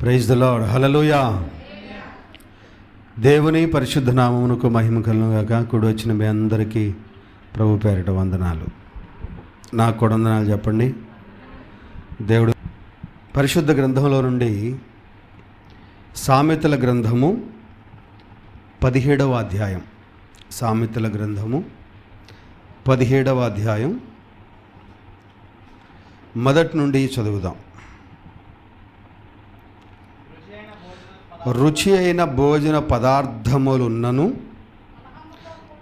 Praise the lord. హల్లెలూయా. దేవుని పరిశుద్ధ నామమునకు మహిమ కలుగుగాక. కూడి వచ్చిన మీ అందరికీ ప్రభు పేరిట వందనాలు. నాకు కూడా వందనాలు చెప్పండి. దేవుడు పరిశుద్ధ గ్రంథంలో నుండి సామెతల గ్రంథము 17వ అధ్యాయం, సామెతల గ్రంథము 17వ అధ్యాయం మొదటి నుండి చదువుదాం. రుచి అయిన భోజన పదార్థములున్నను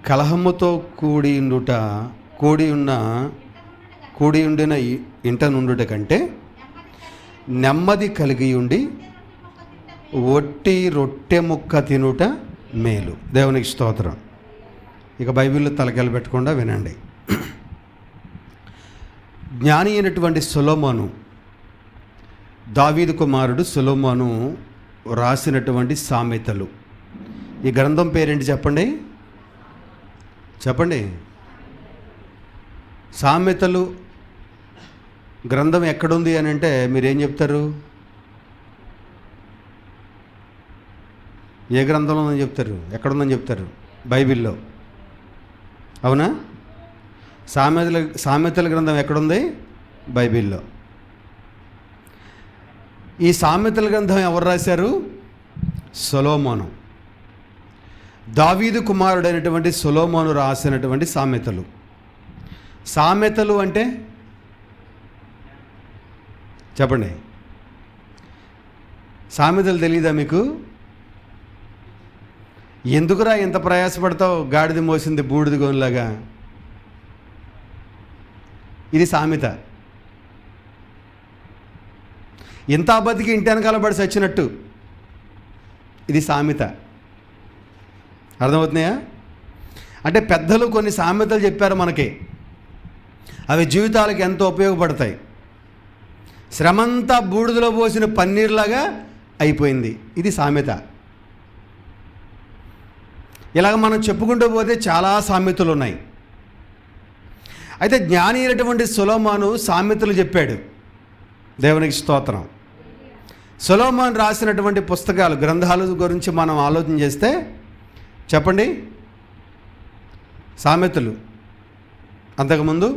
కలహముతో కూడి ఉండిన ఇంట నుండుట కంటే నెమ్మది కలిగి ఉండి ఒట్టి రొట్టె ముక్క తినుట మేలు. దేవునికి స్తోత్రం. ఇక బైబిల్లో తలకెళ్ళి పెట్టకుండా వినండి. జ్ఞాని అయినటువంటి సొలొమోను, దావీదు కుమారుడు సొలొమోను రాసినటువంటి సామెతలు. ఈ గ్రంథం పేరేంటి చెప్పండి? సామెతలు గ్రంథం ఎక్కడుంది అని అంటే మీరేం చెప్తారు? ఏ గ్రంథంలో ఉందని చెప్తారు? ఎక్కడుందని చెప్తారు? బైబిల్లో. అవునా? సామెతల గ్రంథం ఎక్కడుంది? బైబిల్లో. ఈ సామెతల గ్రంథం ఎవరు రాశారు? సొలొమోను. దావీదు కుమారుడైనటువంటి సొలొమోను రాసినటువంటి సామెతలు. సామెతలు అంటే చెప్పండి. సామెతలు తెలీదా మీకు? ఎందుకురా ఇంత ప్రయాసపడతావు, గాడిద మోసింది బూడిద గోనులాగా? ఇది సామెత. ఇంత బతికి ఇంటి వెనకాల పడి చచ్చినట్టు ఇది సామెత. అర్థమవుతున్నాయా? అంటే పెద్దలు కొన్ని సామెతలు చెప్పారు మనకి, అవి జీవితాలకు ఎంతో ఉపయోగపడతాయి. శ్రమంతా బూడిదలో పోసిన పన్నీర్లాగా అయిపోయింది. ఇది సామెత. ఇలాగ మనం చెప్పుకుంటూ పోతే చాలా సామెతలు ఉన్నాయి. అయితే జ్ఞాని అయినటువంటి సొలొమోను సామెతలు చెప్పాడు. దేవునికి స్తోత్రం. సొలొమోను రాసినటువంటి పుస్తకాలు, గ్రంథాల గురించి మనం ఆలోచన చేస్తే చెప్పండి. సామెతలు, అంతకుముందు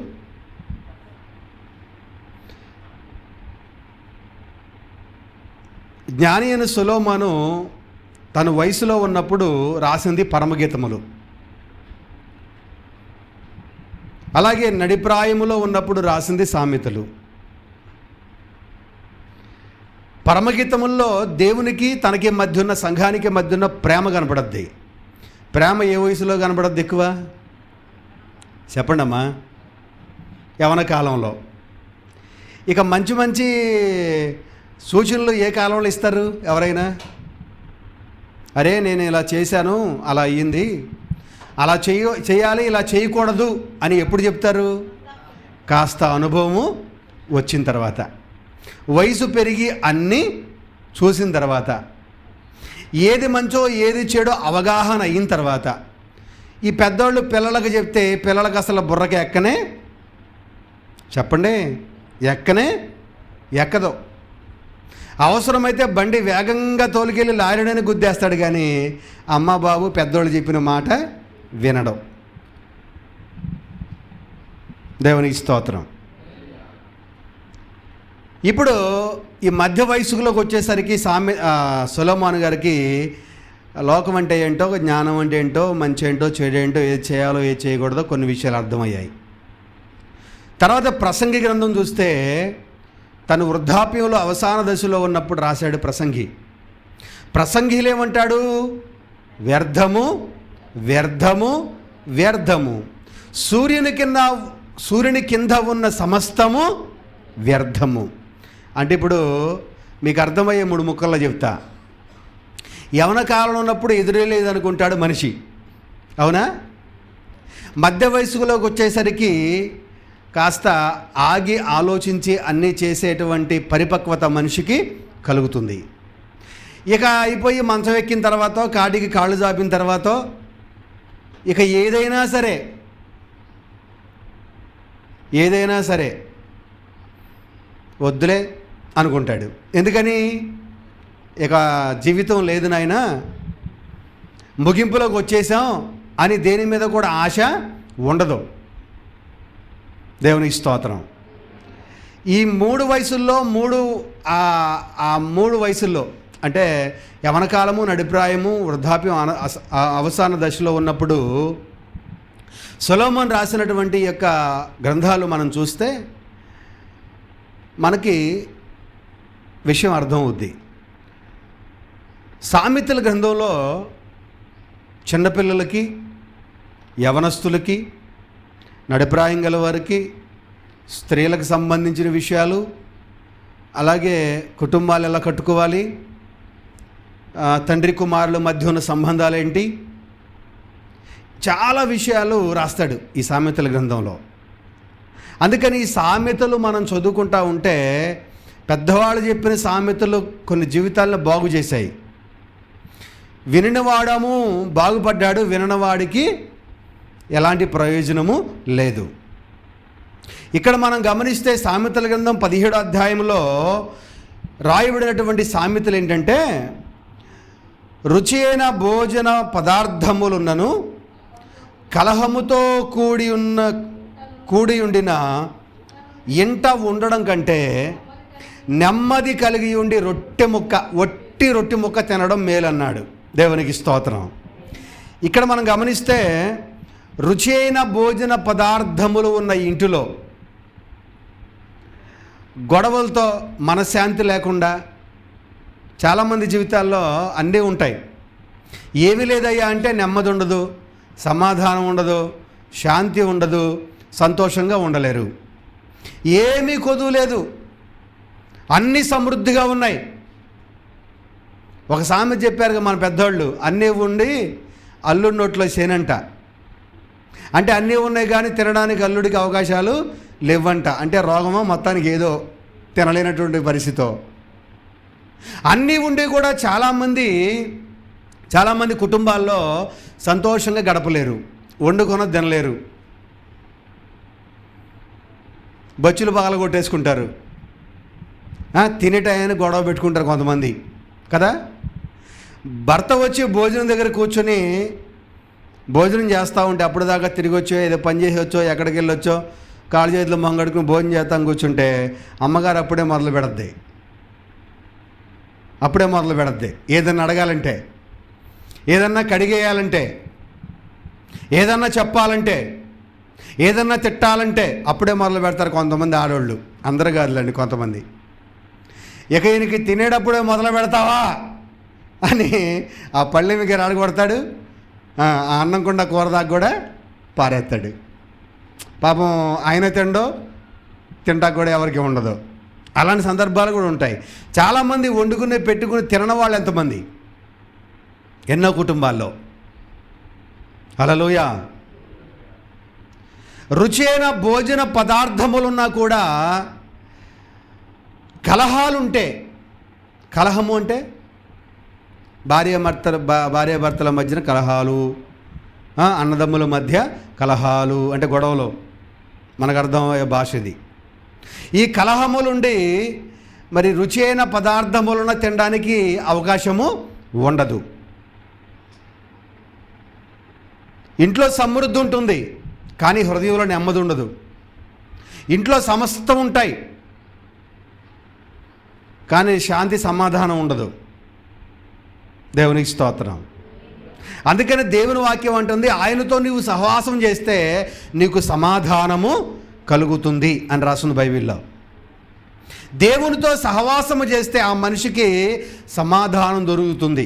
జ్ఞాని అయిన సొలొమోను తన వయసులో ఉన్నప్పుడు రాసింది పరమగీతములు. అలాగే నడిప్రాయములో ఉన్నప్పుడు రాసింది సామెతలు. పరమగీతముల్లో దేవునికి తనకి మధ్య ఉన్న, సంఘానికి మధ్య ఉన్న ప్రేమ కనపడద్ది. ప్రేమ ఏ వయసులో కనపడద్ది ఎక్కువ? చెప్పండి అమ్మా. యవ్వన కాలంలో. ఇక మంచి మంచి సూచనలు ఏ కాలంలో ఇస్తారు ఎవరైనా? అరే నేను ఇలా చేశాను, అలా అయ్యింది, అలా చేయాలి, ఇలా చేయకూడదు అని ఎప్పుడు చెప్తారు? కాస్త అనుభవము వచ్చిన తర్వాత, వయసు పెరిగి అన్నీ చూసిన తర్వాత, ఏది మంచో ఏది చెడో అవగాహన అయిన తర్వాత. ఈ పెద్దవాళ్ళు పిల్లలకు చెప్తే పిల్లలకు అసలు బుర్రకి ఎక్కనే, చెప్పండి, ఎక్కదు. అవసరమైతే బండి వేగంగా తోలుకెళ్ళి లారీడని గుద్దేస్తాడు, కానీ అమ్మ బాబు పెద్దోళ్ళు చెప్పిన మాట వినడం. దేవునికి స్తోత్రం. ఇప్పుడు ఈ మధ్య వయసులోకి వచ్చేసరికి సొలొమోను గారికి లోకం అంటే ఏంటో, జ్ఞానం అంటే ఏంటో, మంచి ఏంటో, చెడు ఏంటో, ఏది చేయాలో ఏది చేయకూడదో కొన్ని విషయాలు అర్థమయ్యాయి. తర్వాత ప్రసంగి గ్రంథం చూస్తే తను వృద్ధాప్యంలో అవసాన దశలో ఉన్నప్పుడు రాశాడు ప్రసంగి. ప్రసంగిలు ఏమంటాడు? వ్యర్థము వ్యర్థము వ్యర్థము, సూర్యుని కింద ఉన్న సమస్తము వ్యర్థము. అంటే ఇప్పుడు మీకు అర్థమయ్యే 3 ముక్కల్లో చెప్తా. యవన కాలంలో ఉన్నప్పుడు ఎదురే లేదనుకుంటాడు మనిషి, అవునా? మధ్య వయసులోకి వచ్చేసరికి కాస్త ఆగి ఆలోచించి అన్నీ చేసేటువంటి పరిపక్వత మనిషికి కలుగుతుంది. ఇక అయిపోయి మంచం ఎక్కిన తర్వాత, కాటికి కాళ్ళు జాపిన తర్వాత ఇక ఏదైనా సరే వద్దులే అనుకుంటాడు. ఎందుకని? ఇక జీవితం లేదు నాయనా, ముగింపులోకి వచ్చేసాం అని దేని మీద కూడా ఆశ ఉండదు. దేవునికి స్తోత్రం. ఈ 3 వయసుల్లో ఆ 3 వయసుల్లో అంటే యవన కాలము, నడిప్రాయము, వృద్ధాప్యం అవసాన దశలో ఉన్నప్పుడు సొలొమోను రాసినటువంటి యొక్క గ్రంథాలు మనం చూస్తే మనకి విషయం అర్థం అవుద్ది. సామెతల గ్రంథంలో చిన్నపిల్లలకి, యవనస్తులకి, నడిప్రాయం గల వారికి, స్త్రీలకు సంబంధించిన విషయాలు, అలాగే కుటుంబాలు ఎలా కట్టుకోవాలి, తండ్రి కుమారుల మధ్య ఉన్న సంబంధాలు ఏంటి, చాలా విషయాలు రాస్తాడు ఈ సామెతల గ్రంథంలో. అందుకని ఈ సామెతలు మనం చదువుకుంటా ఉంటే పెద్దవాళ్ళు చెప్పిన సామెతలు కొన్ని జీవితాలను బాగు చేశాయి. వినినవాడము బాగుపడ్డాడు, విననవాడికి ఎలాంటి ప్రయోజనము లేదు. ఇక్కడ మనం గమనిస్తే సామెతల గ్రంథం 17వ అధ్యాయంలో రాయబడినటువంటి సామెతలు ఏంటంటే, రుచి అయిన భోజన పదార్థములున్నను కలహముతో కూడి ఉండిన ఇంట ఉండడం కంటే నెమ్మది కలిగి ఉండి ఒట్టి రొట్టె ముక్క తినడం మేలన్నాడు. దేవునికి స్తోత్రం. ఇక్కడ మనం గమనిస్తే రుచి అయిన భోజన పదార్థములు ఉన్న ఇంటిలో గొడవలతో మనశ్శాంతి లేకుండా చాలామంది జీవితాల్లో అన్నీ ఉంటాయి. ఏమీ లేదయ్యా అంటే నెమ్మది ఉండదు, సమాధానం ఉండదు, శాంతి ఉండదు, సంతోషంగా ఉండలేరు. ఏమీ కొదువు లేదు, అన్నీ సమృద్ధిగా ఉన్నాయి. ఒక సామెత చెప్పారుగా మన పెద్దోళ్ళు, అన్నీ ఉండి అల్లుడి నోట్లో శనంట. అంటే అన్నీ ఉన్నాయి కానీ తినడానికి అల్లుడికి అవకాశాలు లేవంట. అంటే రోగమో మొత్తానికి ఏదో తినలేనటువంటి పరిస్థితితో. అన్నీ ఉండి కూడా చాలామంది కుటుంబాల్లో సంతోషంగా గడపలేరు, వండుకొని తినలేరు, బచ్చులు పగల కొట్టేసుకుంటారు, తినేటాయని గొడవ పెట్టుకుంటారు కొంతమంది కదా. భర్త వచ్చి భోజనం దగ్గర కూర్చొని భోజనం చేస్తూ ఉంటే అప్పుడు దాకా తిరిగి వచ్చో, ఏదో పని చేసి వచ్చో, ఎక్కడికి వెళ్ళొచ్చో, కాళ్ళు చేతులు మొంగడుకుని భోజనం చేస్తాం కూర్చుంటే అమ్మగారు అప్పుడే మొదలు పెడద్ది. ఏదన్నా అడగాలంటే, ఏదన్నా కడిగేయాలంటే, ఏదన్నా చెప్పాలంటే, ఏదన్నా తిట్టాలంటే అప్పుడే మొదలు పెడతారు కొంతమంది ఆడవాళ్ళు. అందరూ కాదులేండి, కొంతమంది. ఇక ఈయనకి తినేటప్పుడే మొదలు పెడతావా అని ఆ పళ్ళె మీకు రాడగొడతాడు, ఆ అన్నం కుండా కూర దాకా కూడా పారేస్తాడు. పాపం ఆయన తింటా కూడా ఎవరికి ఉండదు. అలాంటి సందర్భాలు కూడా ఉంటాయి. చాలామంది పెట్టుకుని తినని వాళ్ళు ఎంతమంది, ఎన్నో కుటుంబాల్లో. హల్లెలూయా. రుచి అయిన భోజన పదార్థములున్నా కూడా కలహాలుంటే, కలహము అంటే భార్యాభర్తల మధ్యన కలహాలు, అన్నదమ్ముల మధ్య కలహాలు అంటే గొడవలు, మనకు అర్థమయ్యే భాష ఇది. ఈ కలహములుండి మరి రుచి అయిన పదార్థములను తినడానికి అవకాశము ఉండదు. ఇంట్లో సమృద్ధి ఉంటుంది కానీ హృదయంలో నెమ్మది ఉండదు. ఇంట్లో సమస్తం ఉంటాయి కానీ శాంతి సమాధానం ఉండదు. దేవునికి స్తోత్రం. అందుకని దేవుని వాక్యం అంటుంది, ఆయనతో నీవు సహవాసం చేస్తే నీకు సమాధానము కలుగుతుంది అని రాస్తుంది బైబిల్లో. దేవునితో సహవాసము చేస్తే ఆ మనిషికి సమాధానం దొరుకుతుంది.